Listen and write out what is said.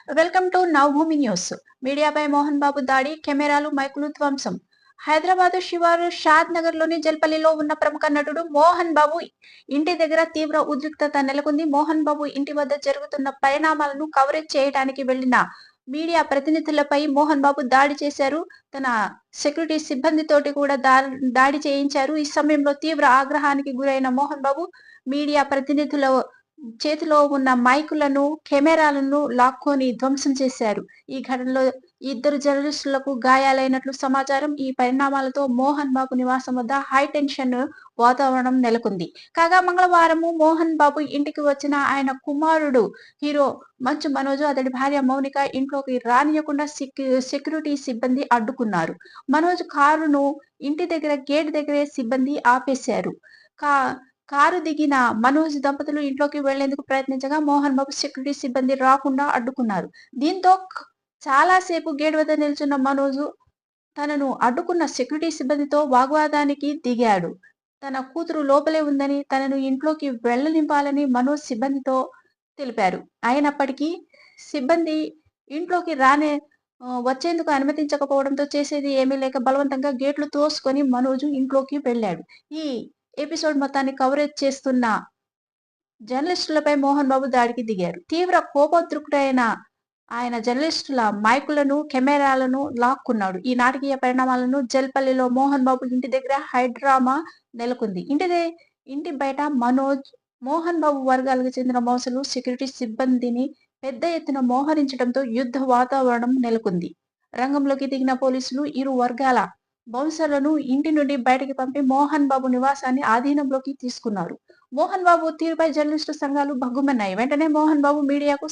Welcome to Navabhoomi news. మీడియాపై మోహన్ బాబు దాడి, కెమెరాలు, మైకులు ధ్వంసం. హైదరాబాద్ శివారు షాద్ నగర్ లోని జల్పల్లిలో ఉన్న ప్రముఖ నటుడు మోహన్ బాబు ఇంటి దగ్గర తీవ్ర ఉద్రిక్తత నెలకొంది. మోహన్ బాబు ఇంటి వద్ద జరుగుతున్న పరిణామాలను కవరేజ్ చేయడానికి వెళ్లిన మీడియా ప్రతినిధులపై మోహన్ బాబు దాడి చేశారు. తన సెక్యూరిటీ సిబ్బందితోటి కూడా దాడి చేయించారు. ఈ సమయంలో తీవ్ర ఆగ్రహానికి గురైన మోహన్ బాబు మీడియా ప్రతినిధుల చేతిలో ఉన్న మైకులను, కెమెరాలను లాక్కొని ధ్వంసం చేశారు. ఈ ఘటనలో ఇద్దరు జర్నలిస్టులకు గాయాలైనట్లు సమాచారం. ఈ పరిణామాలతో మోహన్ బాబు నివాసం వద్ద హై టెన్షన్ వాతావరణం నెలకొంది. కాగా మంగళవారం మోహన్ బాబు ఇంటికి వచ్చిన ఆయన కుమారుడు హీరో మంచు మనోజ్, అతడి భార్య మౌనిక ఇంట్లోకి రానియకుండా సెక్యూరిటీ సిబ్బంది అడ్డుకున్నారు. మనోజ్ కారును ఇంటి దగ్గర గేట్ దగ్గరే సిబ్బంది ఆపేశారు. కా కారు దిగిన మనోజ్ దంపతులు ఇంట్లోకి వెళ్లేందుకు ప్రయత్నించగా మోహన్ బాబు సెక్యూరిటీ సిబ్బంది రాకుండా అడ్డుకున్నారు. దీంతో చాలా సేపు గేట్ వద్ద నిల్చున్న మనోజ్ తనను అడ్డుకున్న సెక్యూరిటీ సిబ్బందితో వాగ్వాదానికి దిగాడు. తన కూతురు లోపలే ఉందని, తనను ఇంట్లోకి వెళ్లనివ్వాలని మనోజ్ సిబ్బందితో తెలిపారు. అయినప్పటికీ సిబ్బంది ఇంట్లోకి వచ్చేందుకు అనుమతించకపోవడంతో చేసేది ఏమీ లేక బలవంతంగా గేట్లు తోసుకొని మనోజ్ ఇంట్లోకి వెళ్లాడు. ఈ ఎపిసోడ్ మొత్తాన్ని కవరేజ్ చేస్తున్న జర్నలిస్టులపై మోహన్ బాబు దాడికి దిగారు. తీవ్ర కోపోద్రిక్తుడైన ఆయన జర్నలిస్టుల మైకులను, కెమెరాలను లాక్కున్నాడు. ఈ నాటకీయ పరిణామాలను జల్పల్లిలో మోహన్ బాబు ఇంటి దగ్గర హైడ్రామా నెలకొంది. ఇంటి బయట మనోజ్, మోహన్ బాబు వర్గాలకు చెందిన మోసలు సెక్యూరిటీ సిబ్బందిని పెద్ద ఎత్తున మోహరించడంతో యుద్ధ వాతావరణం నెలకొంది. రంగంలోకి దిగిన పోలీసులు ఇరు వర్గాల బౌన్సర్లను ఇంటి నుండి బయటకి పంపి మోహన్ బాబు నివాసాన్ని ఆధీనంలోకి తీసుకున్నారు. మోహన్ బాబు తీరుపై జర్నలిస్టు సంఘాలు భగ్గుమన్నాయి. వెంటనే మోహన్ బాబు మీడియాకు